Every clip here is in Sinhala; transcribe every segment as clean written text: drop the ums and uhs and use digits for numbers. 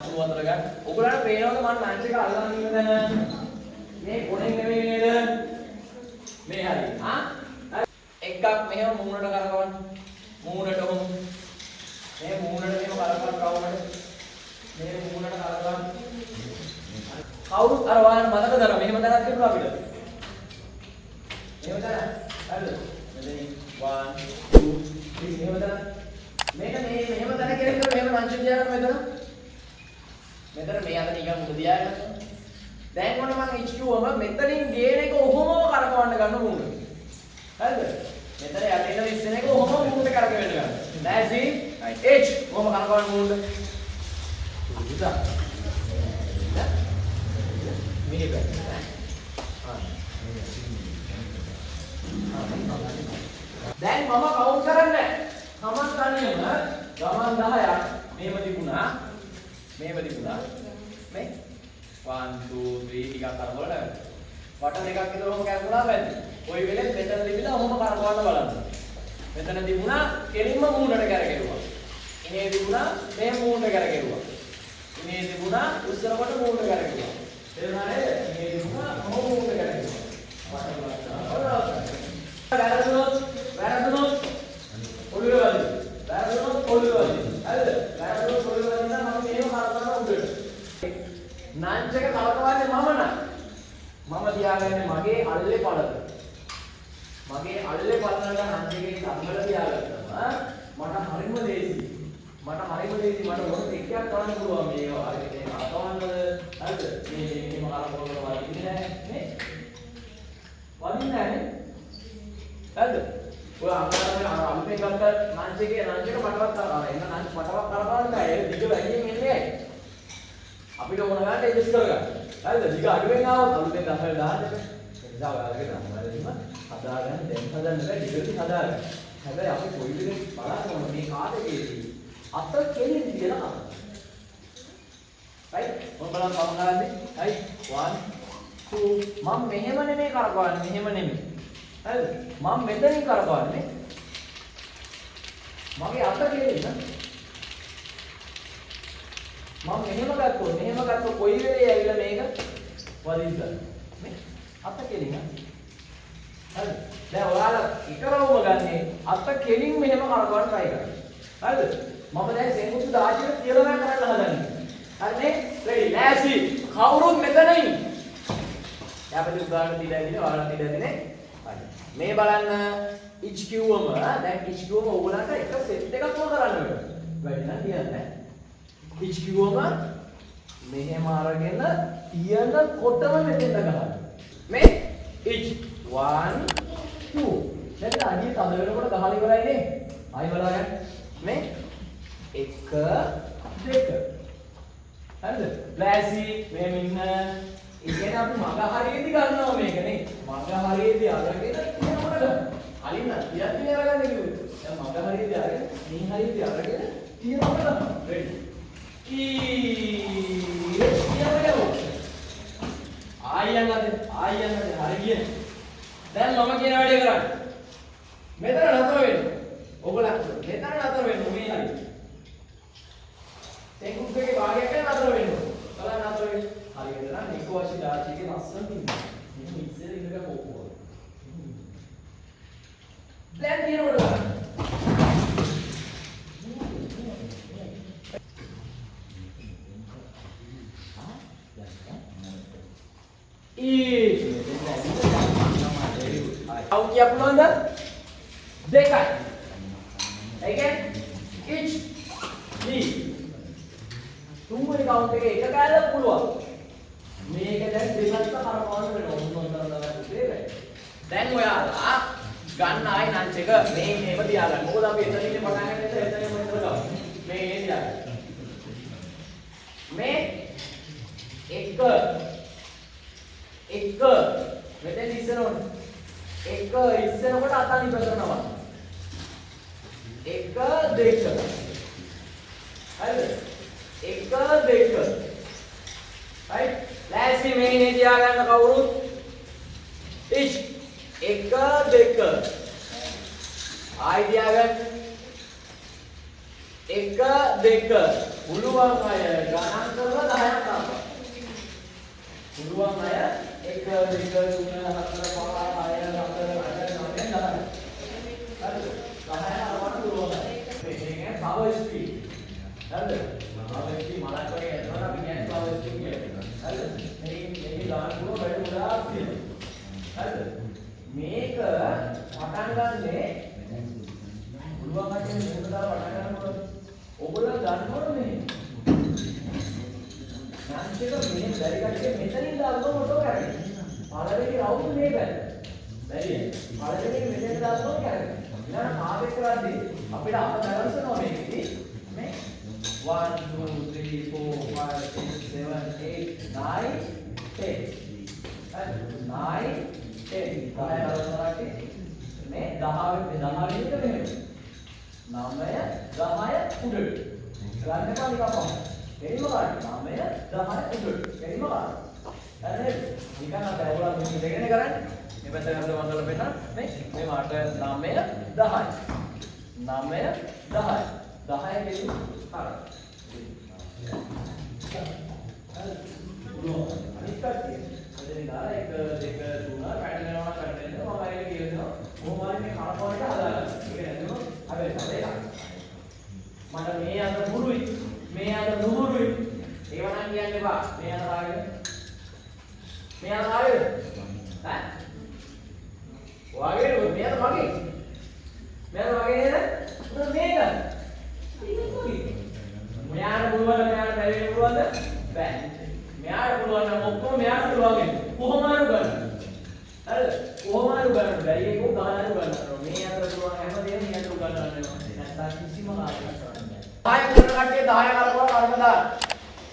අතර ගන්න. ඔයගොල්ලන්ට පේනවද මම ලන්ච් එක අල්ලන් ඉන්න දැන? මේ කොනෙන් නෙමෙයි නේද? මේ හරි. එකක් මෙහෙම මූණට කරකවන්න. මූණට ඔහොම. මේ මූණට මෙහෙම කරකවන්න රවුමට. මේ මූණට කරකවන්න. කවුරුත් අර ඔයාලට මතකද අර මෙහෙම දැනක් තිබුණා අපිට? මෙහෙම දැන. හරිද? මෙතනින් 1 2 3 මෙහෙම දැන. මේක මේ මෙහෙම දැන කියලා මෙහෙම ලන්ච් තියාගන්න මෙතන. මෙතන මේ අත නිකන් උඩ තියාගන්න. දැන් මොන මම HQ වම මෙතනින් ගේන එක ඔහොමම කරකවන්න ගන්න මූණ. හරිද? මෙතන යටින් ඉස්සෙන එක ඔහොම මූණට කරකවෙන්න ගන්න. නැසි H ඔහොම කරකවන්න මූණට. උදා. මේක. දැන් මම කවුන්ට් කරන්නේ නැහැ. මම තනියම ගමන් 10ක් මේව තිබුණා. මේව තිබුණා. මේ 1 2 3 ටිකක් කරකවලා නැවත. වට දෙකක් විතර ඔහොම කරකවලා වැද්දි. ওই වෙලෙත් මෙතන තිබිලා ඔහොම කරකවන්න බලන්න. මෙතන තිබුණා කෙලින්ම මූණට කරකෙවුවා. ඉනේ තිබුණා මේ මූණට කරකෙවුවා. ඉනේ තිබුණා උස්සනකොට මූණට කරකෙවුවා. තේරුණා නේද? ඉනේ තිබුණා ඔහොම මූණට කරකෙවුවා. වැරදුනොත් ඔළුවේ වදින. වැරදුනොත් ඔළුවේ වදින. හරිද? වැරදුනොත් ඔළුවේ වදින නම් මම මේව කරකවන්න උඩට. නංචක කලකවන්නේ මම නම්. මම තියාගන්නේ මගේ අල්ලේ පළල. මගේ අල්ලේ පළලට නංචකේ අම්මල තියාගත්තා. මට හරිම ලේසි. මට ඕන දෙකක් කරන්න පුළුවන් මේවා. හරිද? මේ කලකවන්නද? හරිද? මේකම කරකවන්න වදින්නේ නැහැ නේ? වදින්නේ නැහැ නේ? හරිද? ඔය අම්මලාගේ අම්පෙන් ගත්ත නංචක මටවත් කරනවා. එන්න නංච මටවත් කරකවන්න බෑ. ඒක දිග වැඩියෙන් එන්නේ ඇයි? අපිට ඕන ගන්න ඇඩ්ජස්ට් කරගන්න. හරිද? දිග අඩුවෙන් ආවොත් අලුතෙන් දහවල් දාන්න එපා. එනිසා ඔයාලගේ නම්වලින්ම හදාගන්න දැන් හදන්න බෑ දිගට හදාගන්න. හැබැයි අපි කොයි විදිහට බලන්න මේ කාටකේදී අත කෙලින් තියලා හදන්න. right? මොකද බලන්න පමණාදී. right? 1 2 මම මෙහෙම නෙමෙයි කරකවන්නේ මෙහෙම නෙමෙයි. හරිද? මම මෙතනින් කරකවන්නේ. මගේ අත කෙලින් මම මෙහෙම ගත්තොත් කොයි වෙලේ ඇවිල්ලා මේක වදින්න නේ අත කෙලින් හරිද දැන් ඔයාලා එකවම ගන්නේ අත කෙලින් මෙහෙම කරකවන්න try කරන්න හරිද මම දැන් සෙන්කුතු 10ට කියලා නම් කරන්න හදන්නේ හරිනේ ready නැසි කවුරුත් මෙතන ඉන්න යාපදි උදාහරණ දීලා ඉන්නේ ඔයාලා දීලා ඉන්නේ හරි මේ බලන්න HQ වම දැන් HQ වම ඕගොල්ලන්ට එක සෙට් එකක් කරන්න වෙනවා වැඩි නම් කියන්නේ HQ වම මෙහෙම අරගෙන තියනකොටම මෙතෙන්ට ගහන්න. මේ H 1 2 දැන් අඩිය තද වෙනකොට ගහලා ඉවරයි නේ. ආයි බලලා ගන්න. මේ 1 2 හරිද? ප්ලාසි මෙහෙම ඉන්න. ඒ කියන්නේ අපි මග හරියේදී ගන්නවා මේක නේ. මග හරියේදී අරගෙන ඉන්නකොට ගන්න. කලින් නම් තියන්නේ අරගන්න කිව්වේ. දැන් මග හරියේදී අරගෙන මේ හරියේදී අරගෙන තියනකොට ගන්නවා. රෙඩි ආයන්නද හරි කියන දැන් මම කියන වැඩේ කරන්න මෙතන නතර වෙන්න ඔයගොල්ලෝ මෙතන නතර වෙන්න මේ හරි තෙකුක්කේ භාගයක් නතර වෙන්න බලන්න නතර වෙන්න හරියට නම් එක වශී දාචිකේ ලස්සන තිබුණා මෙන්න ඉස්සෙල්ලා ඉන්නක පොක්කෝ දැන් දිනවල Kau tiap bulan dah? Dekat. Okay? Each. Ni. Tunggu ni kau tengok. Kita kaya puluh. Mereka dah dekat kita kalau kau nak nonton tu dan moya lah. Gan naik nanti ke? Ni apa dia lah? Muka tapi itu ni pakai ni itu ni macam tu. Ni dia. Me. Ekor. මෙතෙන් ඉස්සනොත් එක ඉස්සනකොට අතන් ඉපදනවා 1 2 හරිද 1 2 right ලෑස්ති මේ ඉන්නේ තියාගන්න කවුරුත් ඉච් 1 2 ආයි තියාගන්න 1 2 පුළුවන් අය ගණන් කරලා 10ක් දාපන්. පුළුවන් අය 1 2 3 4 5 6 7 8 9 10. හරිද? 10 අරවන්න පුළුවන්. මේකේ power speed. හරිද? power speed මලක් වගේ යනවා අපි කියන්නේ power speed කියලා. හරිද? මේක ගන්න පුළුවන් වැඩි ගොඩාක් තියෙනවා. හරිද? මේක පටන් ගන්නේ පුළුවන් අය මේක දාලා පටන් ගන්නකොට ඔයගොල්ලෝ ගන්නවද මේ? නැන්චේක මේ බැරි කට්ටිය මෙතනින් දාලා මොටෝ කරන්නේ. පළවෙනි රවුන්ඩ් මේකයි. බැරිද? පළවෙනි මෙතෙන් දාලා කරන්නේ. ඊළඟ පාවෙක් කරද්දී අපිට අප බැලන්ස්නවා මේකෙදි මේ 1 2 3 4 5 6 7 8 9 10. හරි 9 10. 10 කරනවාට මේ 10 වෙනිද මෙහෙම. 9 10 උඩට. ගන්න එපා නිකන් පහ. එනිම ගන්න. 9 10 උඩට. එනිම ගන්න. හරි. නිකන් අපේ අවුලක් මෙහෙම දෙගෙන කරන්නේ. මේ පැත්තට අපිට වන්දල පෙන්නන්න. මේ මාට 9 10. 9 10. 10 කෙලි හරි. අනිත් කට්ටිය. මෙතන දාලා 1 2 3 පැටලෙනවා පැටලෙනවා මම ඒක කියනවා. කොහොමද මේ කලපවලට හදාගන්න. ඒක නැතුව හැබැයි තමයි මට මේ අත මුරුයි මේ අත නුහුරුයි ඒව නම් කියන්න එපා මේ අත ආගෙන මේ අත ආගෙන ඈ ඔයාගේ මේ අත මගේ නේද මේක මෙයාට පුළුවන් මෙයාට බැරි වෙන්න පුළුවන්ද බෑ මෙයාට පුළුවන් නම් ඔක්කොම මෙයාට පුළුවන් වෙන්නේ කොහොම අරු ගන්න හරිද කොහොම අරු ගන්න බැරි එක ගහන අරු ගන්න මේ අතට පුළුවන් හැමදේම මේ අතට ගන්න වෙනවා නැත්නම් කිසිම කාර්යයක් කරන්න බෑ 10 කරන කට්ටිය 10 කරපුවා කර්ම දාන්න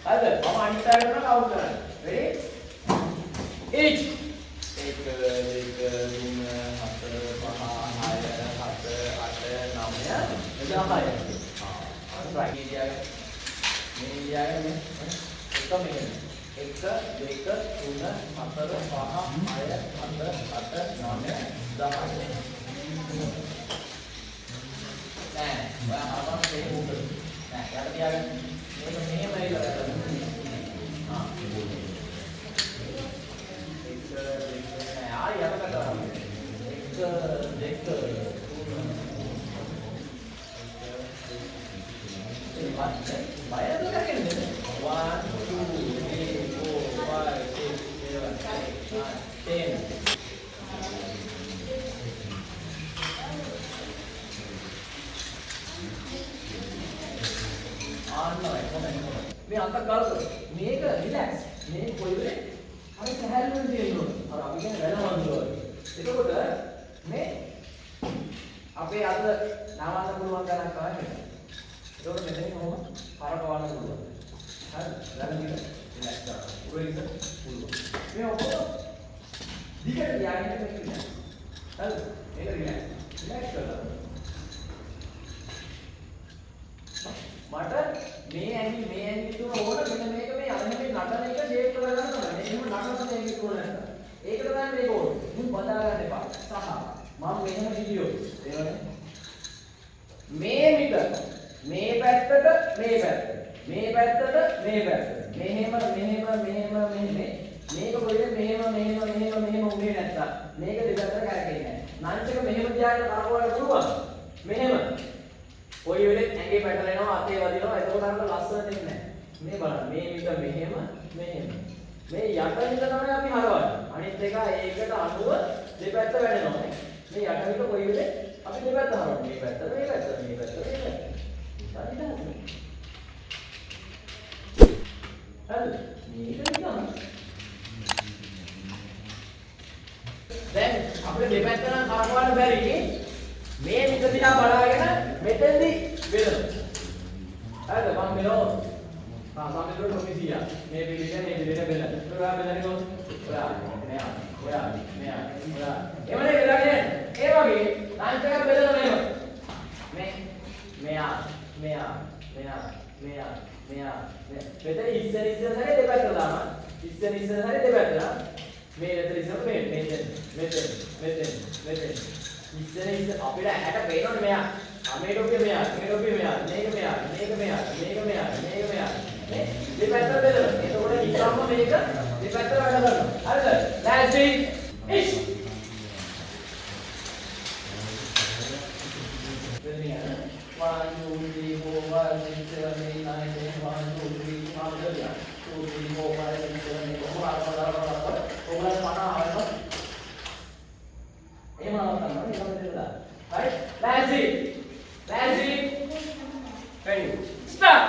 හරිද මම අනිත් පැයට කරන කවුන්ට් කරන්න රෙඩි each 1 2 3 4 5 6 7 8 9 10 right ඉන්දියාවේ එක මෙහෙම 1 2 3 4 5 6 7 8 9 10 nè và họ có thể mua được nè các bạn thấy không nếu mà đây là này ở giờ nó có bảy nó cứ cái này 1 2 3 4 5 6 7 8 9 මේ අන්ත ගාලද මේක රිලැක්ස් මේ කොයි වෙලේ අර සහැල්ලුවෙන් තියෙනවා අර අපි කියන්නේ වැලවන්දුව එතකොට මේ අපේ අද නාවන්න පුළුවන් ගණන් තමයි එතකොට මෙතන කොහොම කරකවන්න පුළුවන් හරි ළඟදී රිලැක්ස් කරලා උඩින්ද පුළුවන් මේ ඔක්කොම දිගට යන්නේ මේක රිලැක්ස් හරි මේක රිලැක්ස් කරලා මට මේ ඇඟි තුන ඕන මෙන්න මේක මේ අර මේ නටන එක ෂේප් කරලා ගන්න තමයි. එහෙම නටන මේක ඕන නැත්නම්. ඒකට තමයි මේක ඕන. මුන් බදා ගන්න එපා. සහ මම මෙහෙම වීඩියෝ ඒවනේ. මේ මීටර මේ පැත්තට මේ පැත්ත. මේ පැත්තට මේ පැත්ත. මෙහෙම මේක කොහෙද මෙහෙම උනේ නැත්තම් මේක දෙපැත්තට කරකෙන්නේ නැහැ. නංචක මෙහෙම තියාගෙන කරකවන්න පුළුවන්. මෙහෙම කොයි වෙලෙත් ඇඟේ පැටලෙනවා අතේ වදිනවා එතකොට අර ලස්සන දෙන්නේ නැහැ. මේ බලන්න මේ විතර මෙහෙම මේ යටින් තමයි අපි හරවන්නේ. අනිත් එක ඒකට අනුව දෙපැත්ත වැඩෙනවා නේ. මේ යටින් කොයි වෙලෙත් අපි දෙපැත්ත හරවන්නේ. මේ පැත්ත මේ පැත්ත. හරි. මේක නිකන්. දැන් අපිට දෙපැත්ත නම් කරකවන්න බැරි. මේ මිට දිහා බලාගෙන මෙතෙන්දි වෙනවා. හරිද? මම මෙලෝ. සාමාන්‍යයෙන් කොමිසියා. මේ පිළිගෙන බෙල. ඔයා බෙලන්නේ කොහොමද? ඔයා මෙයා. එවනේ බෙලන්නේ. ඒ වගේ ලාංච් එකක් බෙලන මෙයා. මෙයා. මෙතන ඉස්සර හැරේ දෙපැත්තට දාන්න. ඉස්සර හැරේ දෙපැත්තට. මේ විතර ඉස්සර මෙතෙන්. ඉස්සර අපිට ඇහැට පේනවනේ මෙයා. මේ ටොපිය මෙයා, මේ ටොපිය මෙයා, මේක මෙයා, මේක මෙයා, මේක මෙයා, මේක මෙයා. නේ? දෙපැත්තට බෙදලා. එතකොට ඉස්සම්ම මේක දෙපැත්තට වැඩ කරනවා. හරිද? ලෑස්ති. ඉෂ්. One, two, three, four, five, six, seven, eight, nine, 10. 1, 2, 3, 4, 5, 6, 7, 8. ඔයගොල්ලෝ 50 ආවම එහෙම නවත්තන්න ඕනේ. ඊළඟට දෙන්න. right? Lazy. Lazy. Ready. Start.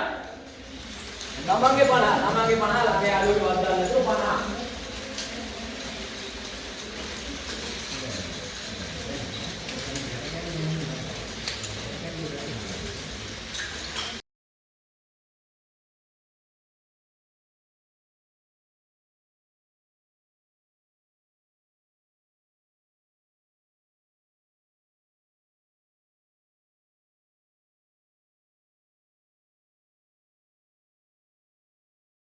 නමංගේ 50 ළඟ යාළුවෙක් වද්දාන්න 50.